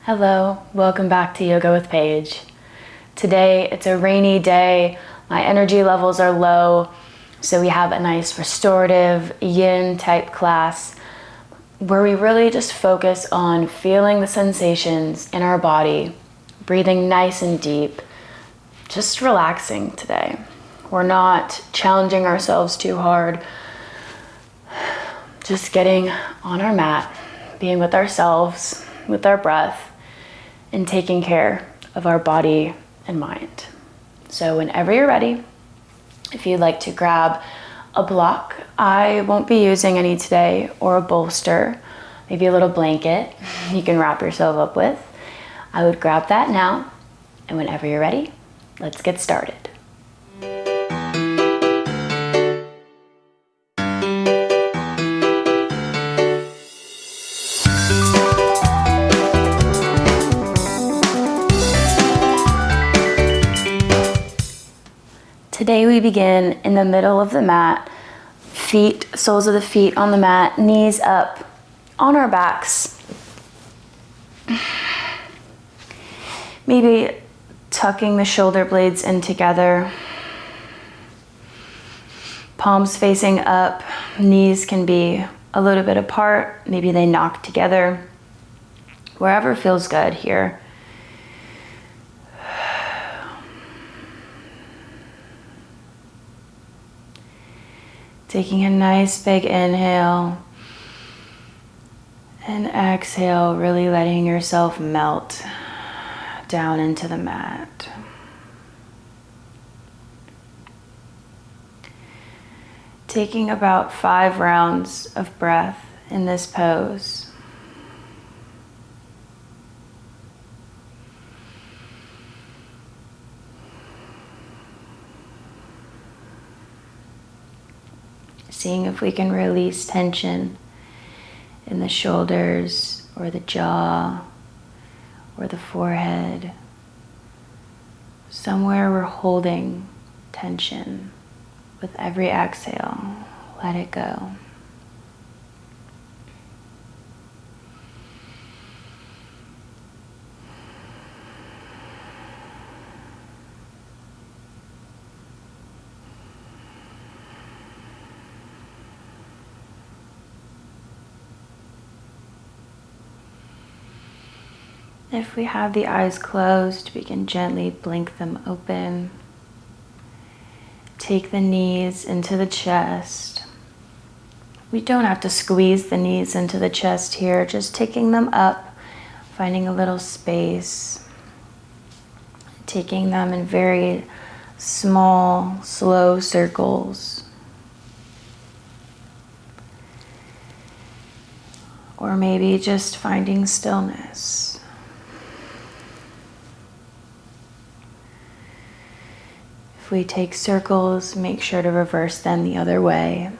Hello, welcome back to Yoga with Paige. Today it's a rainy day, my energy levels are low, so we have a nice restorative yin type class where we really just focus on feeling the sensations in our body, breathing nice and deep, just relaxing today. We're not challenging ourselves too hard, just getting on our mat, being with ourselves, with our breath, and taking care of our body and mind. So whenever you're ready, if you'd like to grab a block, I won't be using any today, or a bolster, maybe a little blanket you can wrap yourself up with. I would grab that now, and whenever you're ready, let's get started. Today we begin in the middle of the mat, feet, soles of the feet on the mat, knees up on our backs. Maybe tucking the shoulder blades in together. Palms facing up, knees can be a little bit apart, maybe they knock together. Wherever feels good here. Taking a nice big inhale and exhale, really letting yourself melt down into the mat. Taking about 5 rounds of breath in this pose. Seeing if we can release tension in the shoulders or the jaw or the forehead. Somewhere we're holding tension. With every exhale, let it go. If we have the eyes closed, we can gently blink them open. Take the knees into the chest. We don't have to squeeze the knees into the chest here, just taking them up, finding a little space. Taking them in very small, slow circles. Or maybe just finding stillness. If we take circles, make sure to reverse them the other way.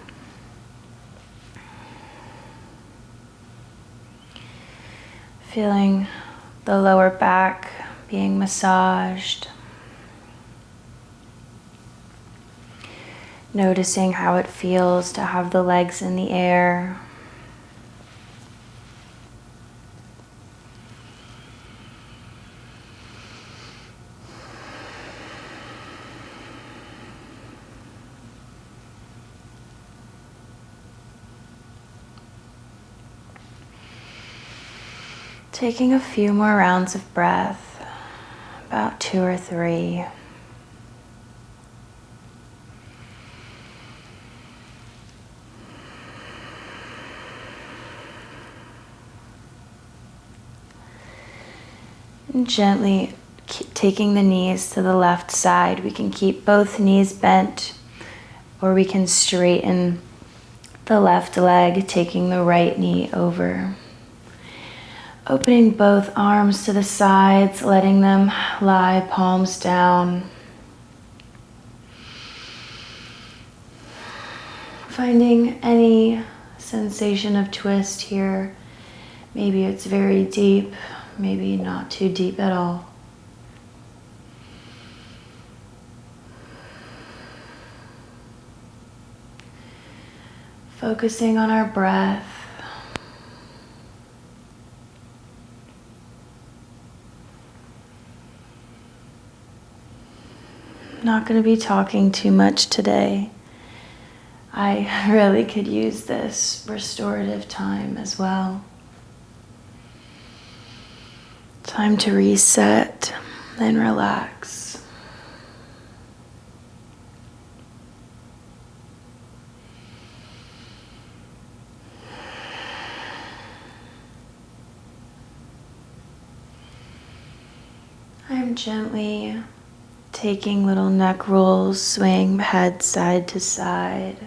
Feeling the lower back being massaged. Noticing how it feels to have the legs in the air. Taking a few more rounds of breath, about 2 or 3. And gently taking the knees to the left side. We can keep both knees bent, or we can straighten the left leg, taking the right knee over. Opening both arms to the sides, letting them lie palms down. Finding any sensation of twist here. Maybe it's very deep, maybe not too deep at all. Focusing on our breath. I'm not going to be talking too much today. I really could use this restorative time as well. Time to reset and relax. I'm gently taking little neck rolls, swaying the head side to side.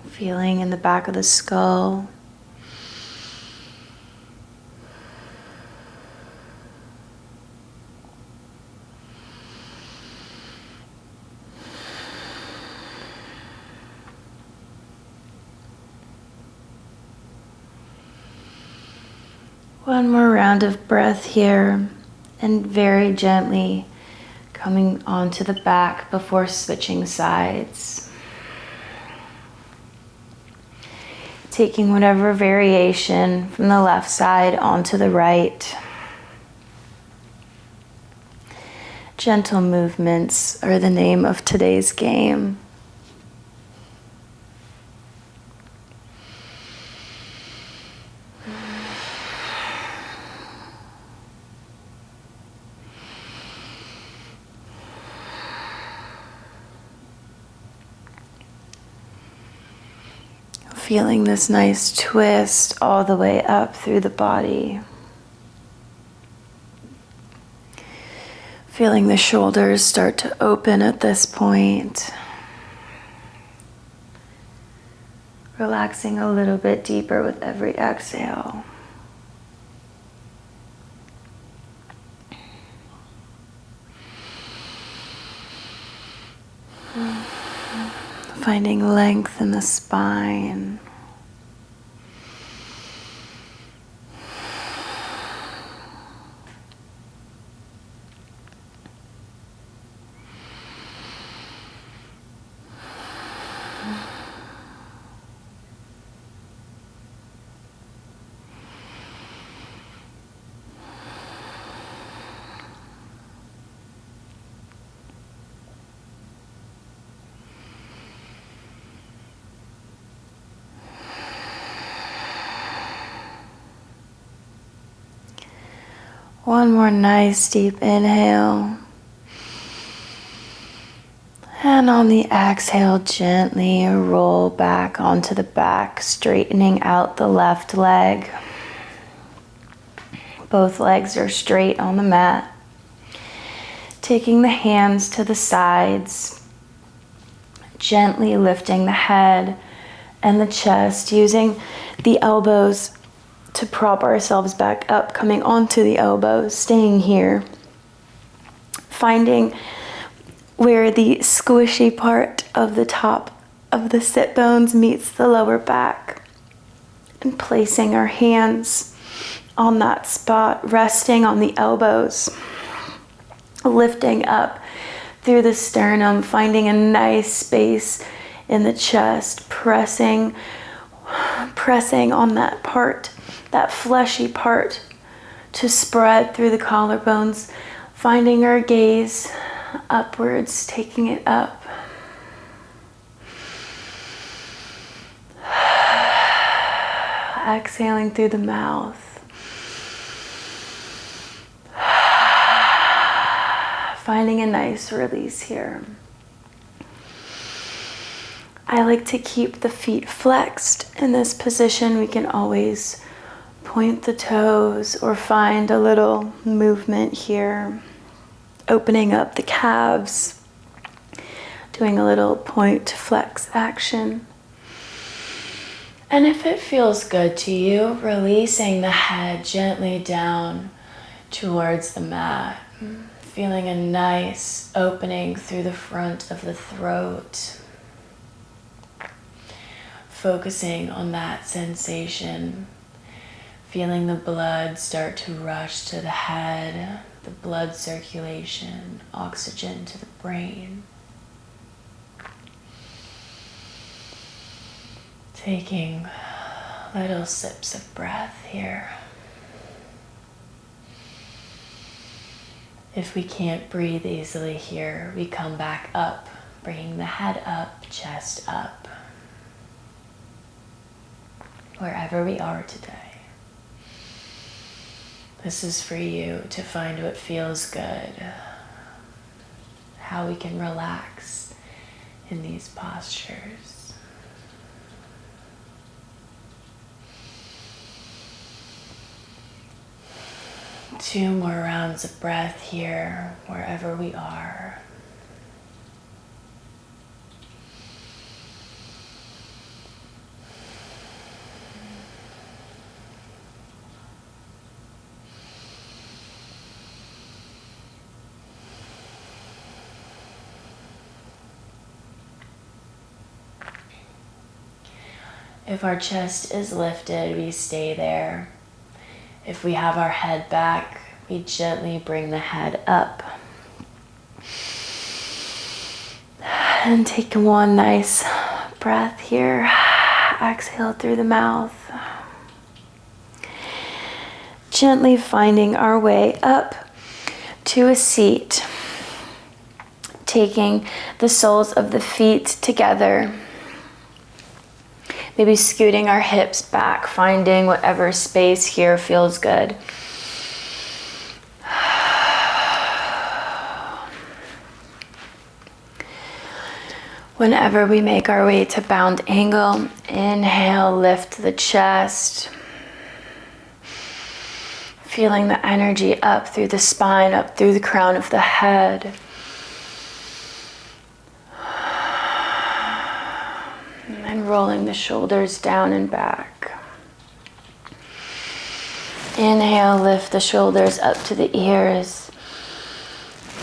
Feeling in the back of the skull. One more round of breath here, and very gently coming onto the back before switching sides. Taking whatever variation from the left side onto the right. Gentle movements are the name of today's game. Feeling this nice twist all the way up through the body. Feeling the shoulders start to open at this point. Relaxing a little bit deeper with every exhale. Finding length in the spine. One more nice deep inhale. And on the exhale, gently roll back onto the back, straightening out the left leg. Both legs are straight on the mat. Taking the hands to the sides, gently lifting the head and the chest, using the elbows to prop ourselves back up, coming onto the elbows, staying here. Finding where the squishy part of the top of the sit bones meets the lower back. And placing our hands on that spot, resting on the elbows. Lifting up through the sternum, finding a nice space in the chest, pressing on that part, that fleshy part, to spread through the collarbones, finding our gaze upwards, taking it up. Exhaling through the mouth. Finding a nice release here. I like to keep the feet flexed. In this position, we can always point the toes or find a little movement here. Opening up the calves. Doing a little point to flex action. And if it feels good to you, releasing the head gently down towards the mat. Feeling a nice opening through the front of the throat. Focusing on that sensation. Feeling the blood start to rush to the head, the blood circulation, oxygen to the brain. Taking little sips of breath here. If we can't breathe easily here, we come back up, bringing the head up, chest up, wherever we are today. This is for you to find what feels good, how we can relax in these postures. Two more rounds of breath here, wherever we are. If our chest is lifted, we stay there. If we have our head back, we gently bring the head up. And take one nice breath here. Exhale through the mouth. Gently finding our way up to a seat. Taking the soles of the feet together. Maybe scooting our hips back, finding whatever space here feels good. Whenever we make our way to bound angle, inhale, lift the chest. Feeling the energy up through the spine, up through the crown of the head. And rolling the shoulders down and back. Inhale, lift the shoulders up to the ears.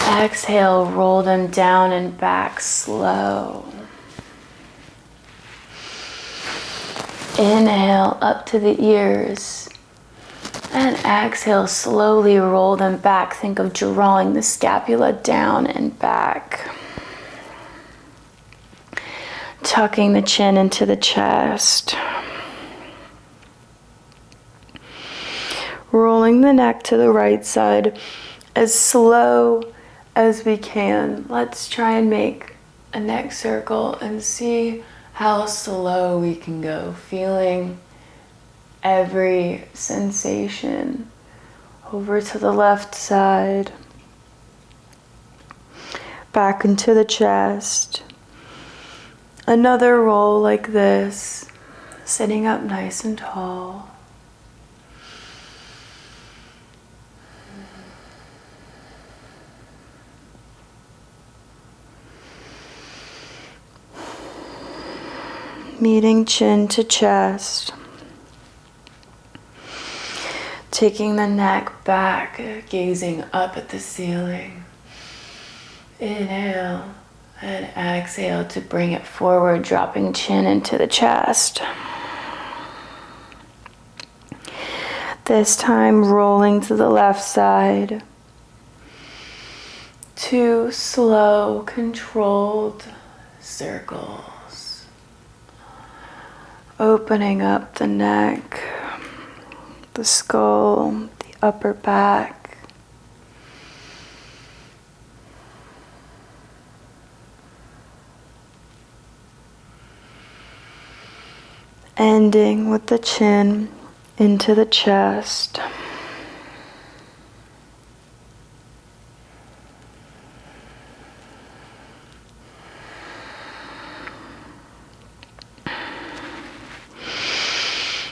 Exhale, roll them down and back slow. Inhale, up to the ears. And exhale, slowly roll them back. Think of drawing the scapula down and back. Tucking the chin into the chest. Rolling the neck to the right side as slow as we can. Let's try and make a neck circle and see how slow we can go. Feeling every sensation. Over to the left side. Back into the chest. Another roll like this, sitting up nice and tall. Meeting chin to chest. Taking the neck back, gazing up at the ceiling. Inhale. And exhale to bring it forward, dropping chin into the chest. This time rolling to the left side. 2 slow, controlled circles. Opening up the neck, the skull, the upper back. Ending with the chin into the chest.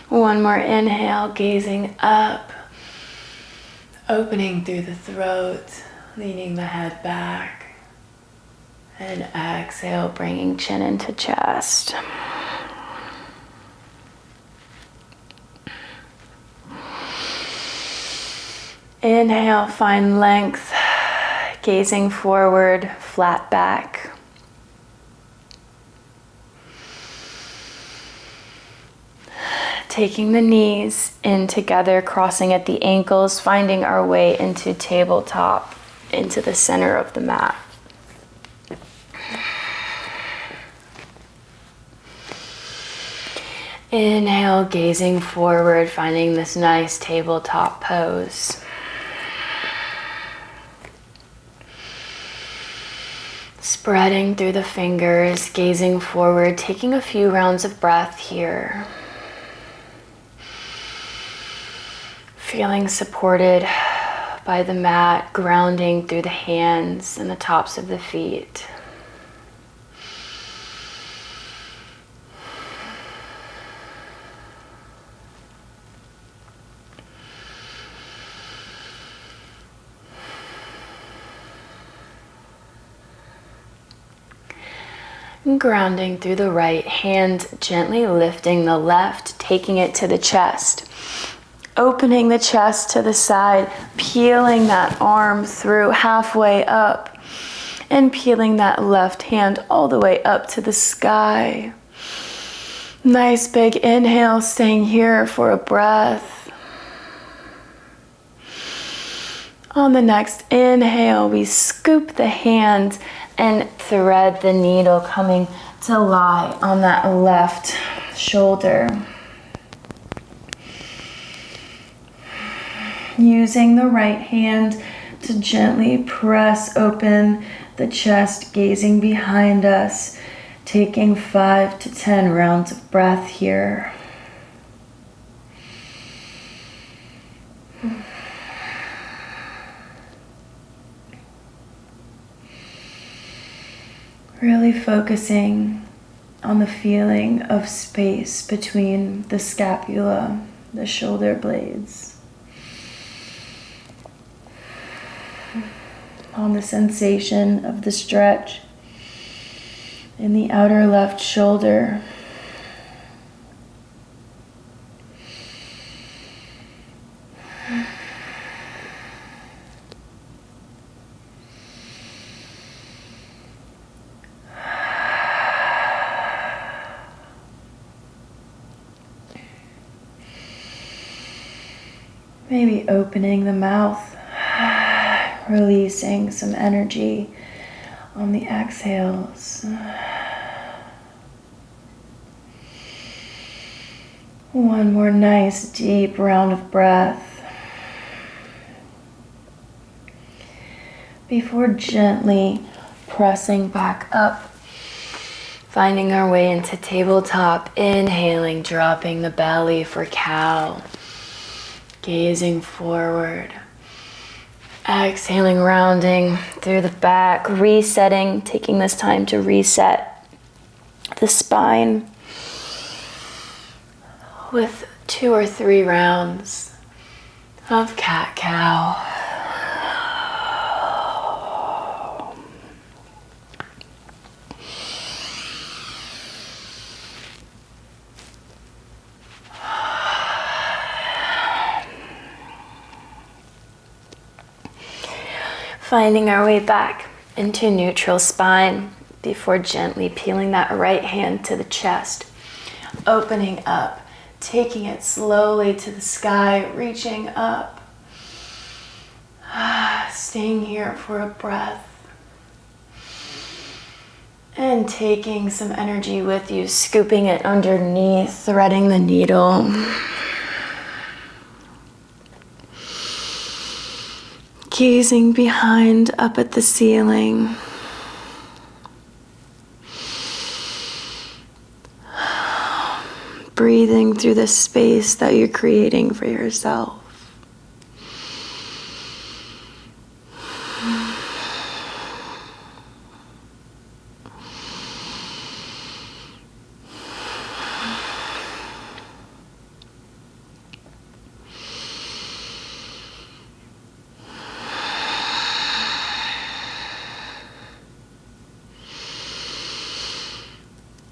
One more inhale, gazing up, opening through the throat, leaning the head back, and exhale, bringing chin into chest. Inhale, find length, gazing forward, flat back. Taking the knees in together, crossing at the ankles, finding our way into tabletop, into the center of the mat. Inhale, gazing forward, finding this nice tabletop pose. Spreading through the fingers, gazing forward, taking a few rounds of breath here. Feeling supported by the mat, grounding through the hands and the tops of the feet. Grounding through the right hand, gently lifting the left, taking it to the chest. Opening the chest to the side, peeling that arm through halfway up, and peeling that left hand all the way up to the sky. Nice big inhale, staying here for a breath. On the next inhale, we scoop the hand and thread the needle, coming to lie on that left shoulder. Using the right hand to gently press open the chest, gazing behind us, taking 5 to 10 rounds of breath here. Really focusing on the feeling of space between the scapula, the shoulder blades. On the sensation of the stretch in the outer left shoulder. Maybe opening the mouth, releasing some energy on the exhales. One more nice deep round of breath before gently pressing back up, finding our way into tabletop, inhaling, dropping the belly for cow. Gazing forward, exhaling, rounding through the back, resetting, taking this time to reset the spine with 2 or 3 rounds of cat-cow. Finding our way back into neutral spine before gently peeling that right hand to the chest, opening up, taking it slowly to the sky, reaching up, staying here for a breath, and taking some energy with you, scooping it underneath, threading the needle. Gazing behind up at the ceiling. Breathing through the space that you're creating for yourself.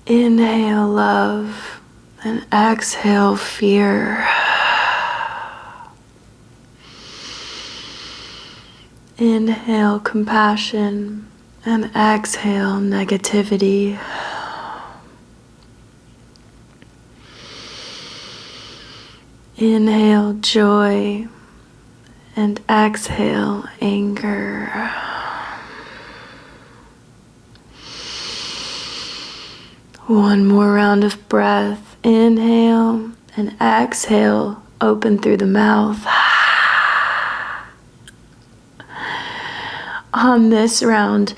Inhale love and exhale fear. Inhale compassion and exhale negativity. Inhale joy and exhale anger. One more round of breath. Inhale and exhale. Open through the mouth. On this round,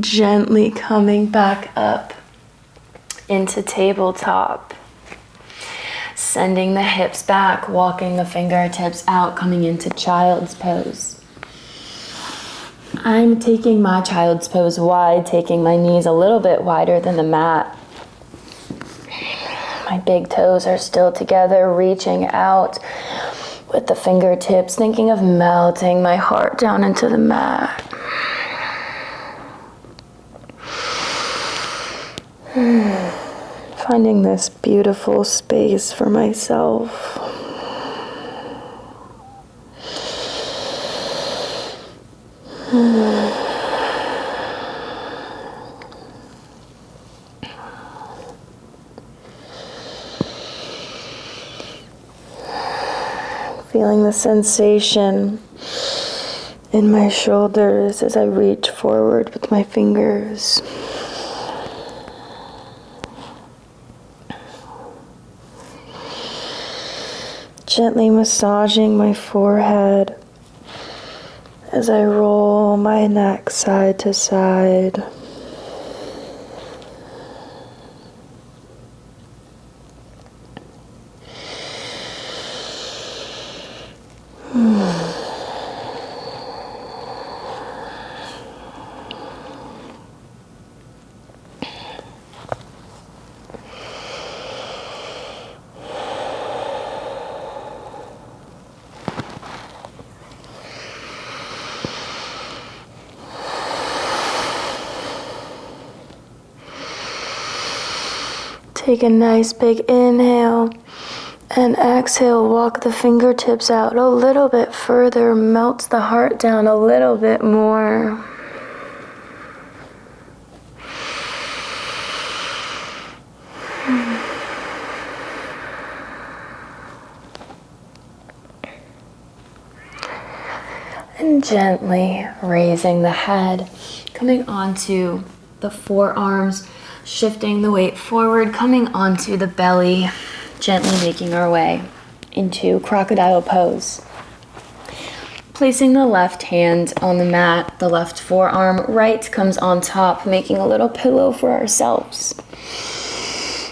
gently coming back up into tabletop. Sending the hips back, walking the fingertips out, coming into child's pose. I'm taking my child's pose wide, taking my knees a little bit wider than the mat. My big toes are still together, reaching out with the fingertips, thinking of melting my heart down into the mat. Finding this beautiful space for myself. Feeling the sensation in my shoulders as I reach forward with my fingers. Gently massaging my forehead as I roll my neck side to side. Take a nice big inhale and exhale, walk the fingertips out a little bit further, melts the heart down a little bit more. And gently raising the head, coming onto the forearms, shifting the weight forward, coming onto the belly, gently making our way into Crocodile Pose. Placing the left hand on the mat, the left forearm, right comes on top, making a little pillow for ourselves.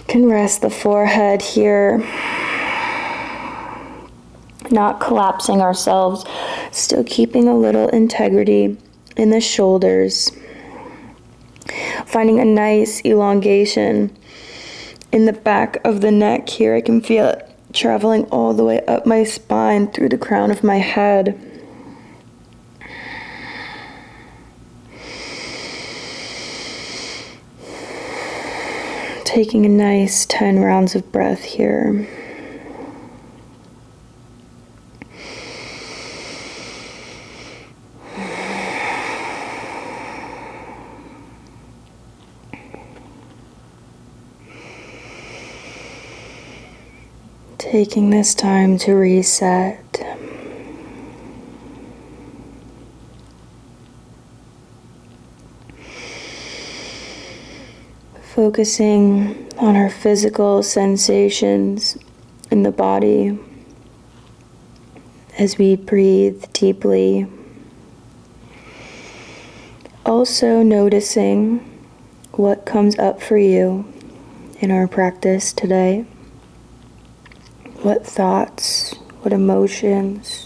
Can rest the forehead here, not collapsing ourselves, still keeping a little integrity in the shoulders. Finding a nice elongation in the back of the neck here. I can feel it traveling all the way up my spine through the crown of my head. Taking a nice 10 rounds of breath here. Taking this time to reset. Focusing on our physical sensations in the body as we breathe deeply. Also noticing what comes up for you in our practice today. What thoughts, what emotions.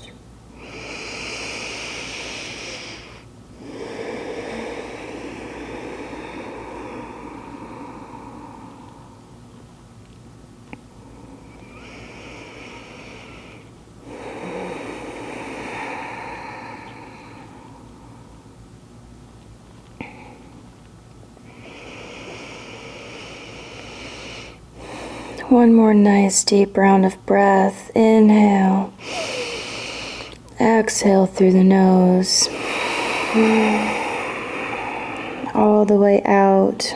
One more nice deep round of breath. Inhale. Exhale through the nose. All the way out.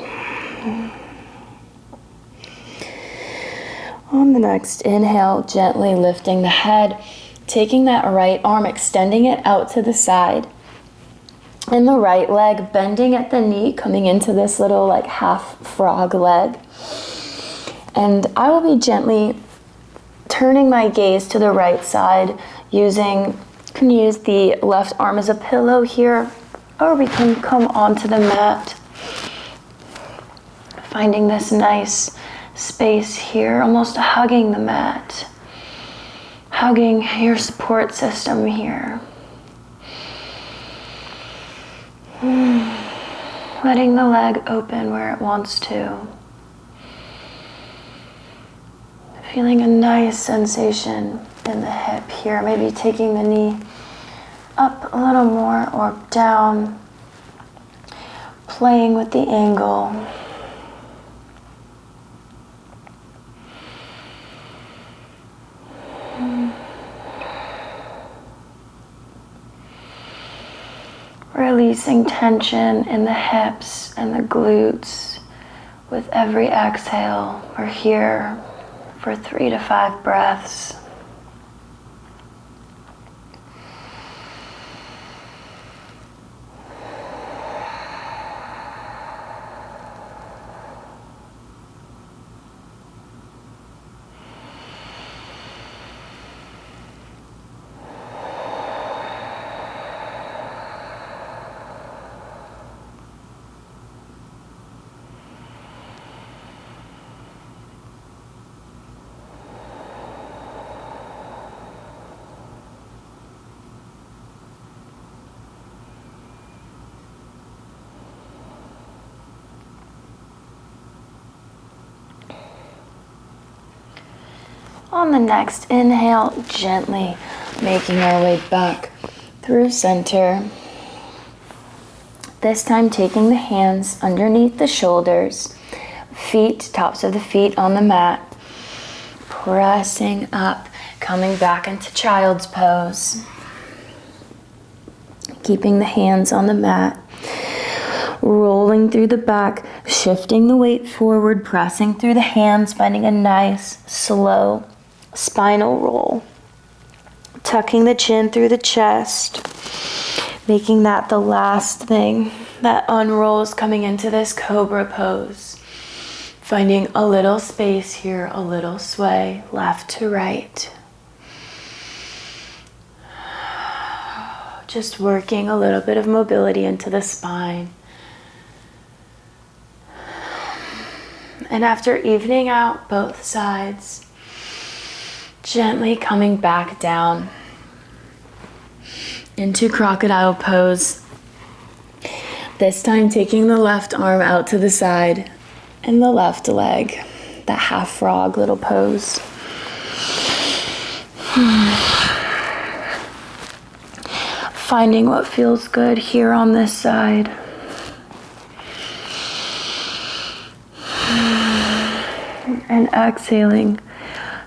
On the next inhale, gently lifting the head, taking that right arm, extending it out to the side. And the right leg, bending at the knee, coming into this little like half frog leg. And I will be gently turning my gaze to the right side, can use the left arm as a pillow here, or we can come onto the mat, finding this nice space here, almost hugging the mat, hugging your support system here. Letting the leg open where it wants to. Feeling a nice sensation in the hip here, maybe taking the knee up a little more or down, playing with the angle. Releasing tension in the hips and the glutes with every exhale. We're here for 3 to 5 breaths. On the next inhale, gently making our way back through center. This time taking the hands underneath the shoulders, feet, tops of the feet on the mat, pressing up, coming back into child's pose. Keeping the hands on the mat, rolling through the back, shifting the weight forward, pressing through the hands, finding a nice, slow spinal roll. Tucking the chin through the chest, making that the last thing that unrolls, coming into this cobra pose. Finding a little space here, a little sway, left to right. Just working a little bit of mobility into the spine. And after evening out both sides, gently coming back down into crocodile pose. This time taking the left arm out to the side and the left leg, that half frog little pose. Finding what feels good here on this side. And exhaling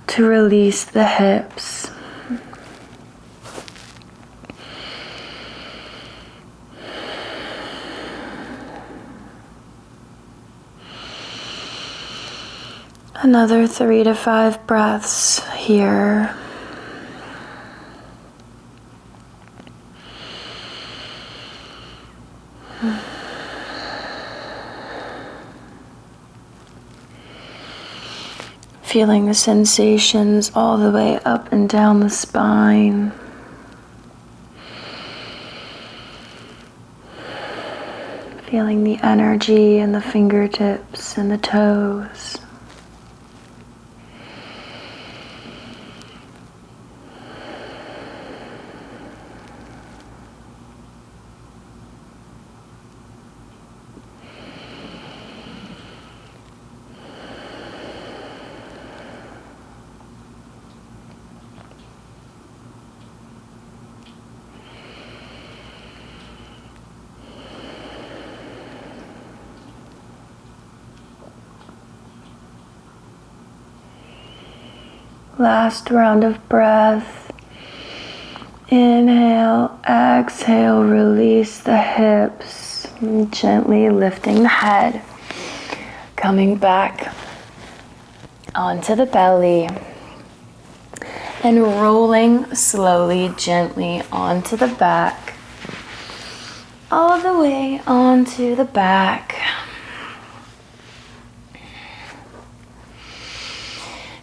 to release the hips. Another 3 to 5 breaths here. Feeling the sensations all the way up and down the spine. Feeling the energy in the fingertips and the toes. Last round of breath. Inhale, exhale, release the hips. And gently lifting the head. Coming back onto the belly. And rolling slowly, gently onto the back. All the way onto the back.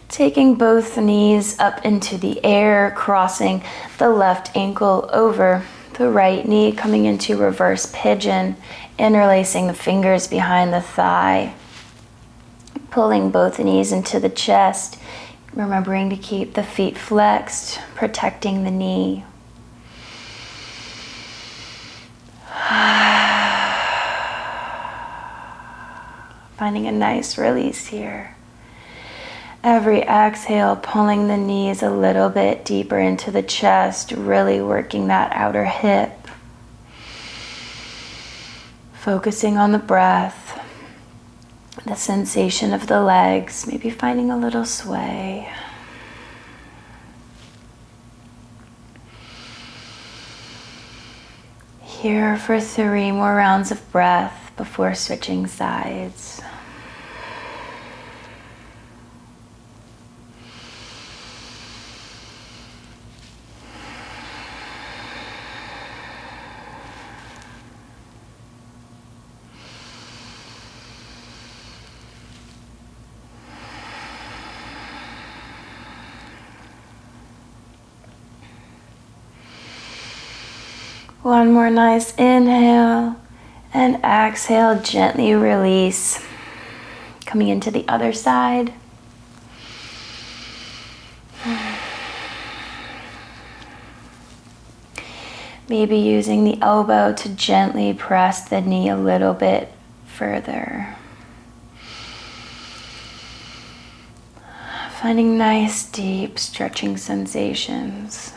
Taking both knees up into the air, crossing the left ankle over The right knee coming into reverse pigeon, interlacing the fingers behind the thigh, pulling both knees into the chest, remembering to keep the feet flexed, protecting the knee. Finding a nice release here. Every exhale, pulling the knees a little bit deeper into the chest, really working that outer hip. Focusing on the breath, the sensation of the legs, maybe finding a little sway. Here for 3 more rounds of breath before switching sides. One more nice inhale, and exhale, gently release. Coming into the other side. Maybe using the elbow to gently press the knee a little bit further. Finding nice, deep stretching sensations.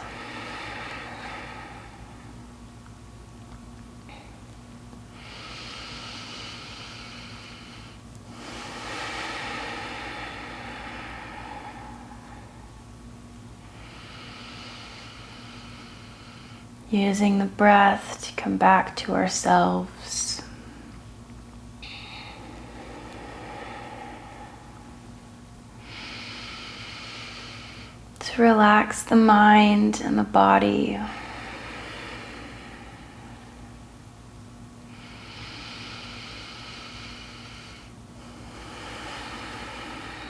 Using the breath to come back to ourselves. To relax the mind and the body.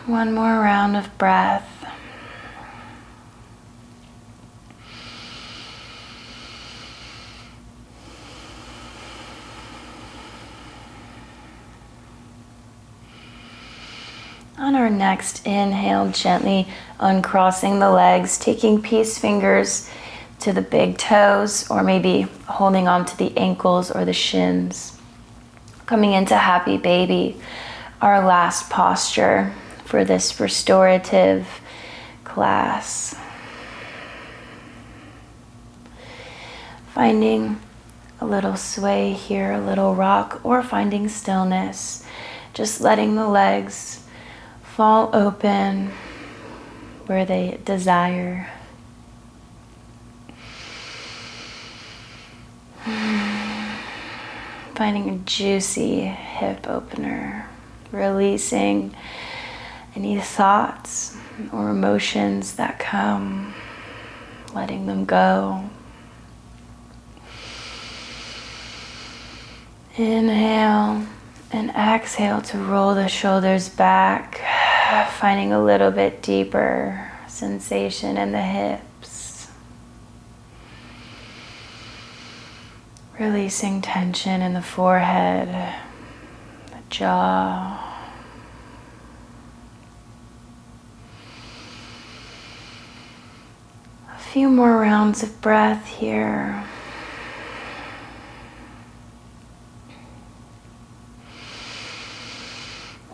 One more round of breath. On our next inhale, gently uncrossing the legs, taking peace fingers to the big toes, or maybe holding on to the ankles or the shins. Coming into happy baby, our last posture for this restorative class. Finding a little sway here, a little rock, or finding stillness. Just letting the legs fall open where they desire. Finding a juicy hip opener. Releasing any thoughts or emotions that come. Letting them go. Inhale and exhale to roll the shoulders back. Finding a little bit deeper sensation in the hips. Releasing tension in the forehead, the jaw. A few more rounds of breath here.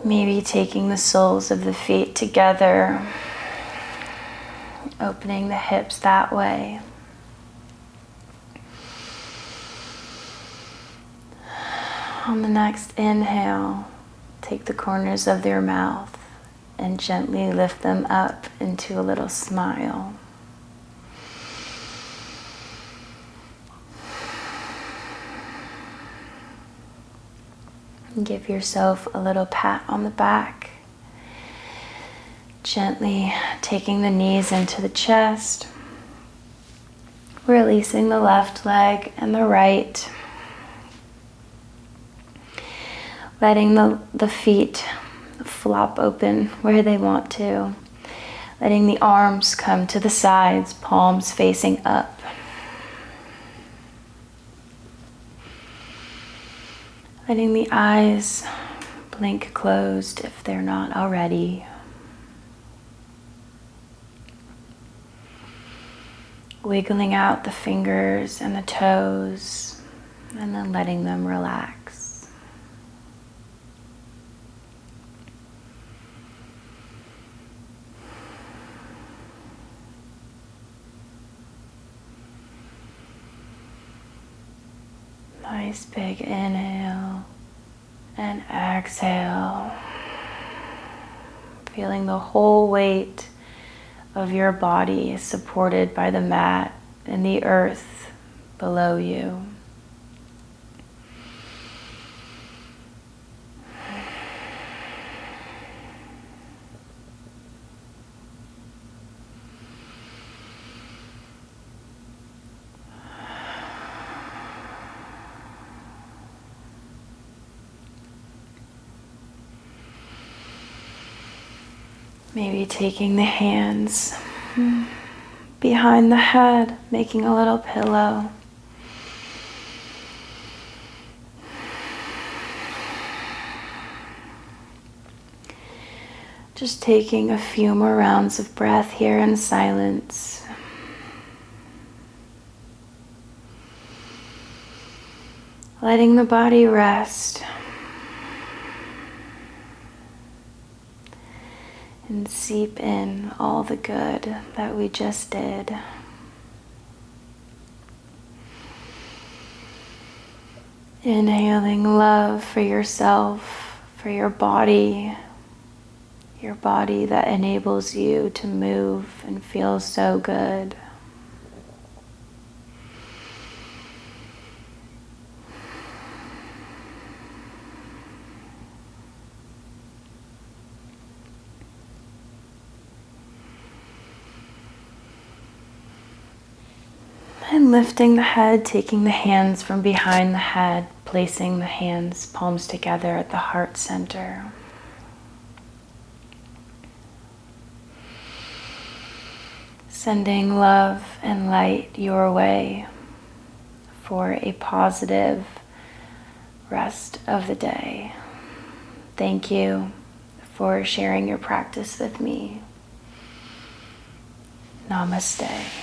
Maybe taking the soles of the feet together, opening the hips that way. On the next inhale, take the corners of your mouth and gently lift them up into a little smile. Give yourself a little pat on the back. Gently taking the knees into the chest. Releasing the left leg and the right. Letting the feet flop open where they want to. Letting the arms come to the sides, palms facing up. Letting the eyes blink closed if they're not already. Wiggling out the fingers and the toes, and then letting them relax. Nice big inhale and exhale. Feeling the whole weight of your body supported by the mat and the earth below you. Maybe taking the hands behind the head, making a little pillow. Just taking a few more rounds of breath here in silence. Letting the body rest. And seep in all the good that we just did. Inhaling love for yourself, for your body that enables you to move and feel so good. And lifting the head, taking the hands from behind the head, placing the hands, palms together at the heart center. Sending love and light your way for a positive rest of the day. Thank you for sharing your practice with me. Namaste.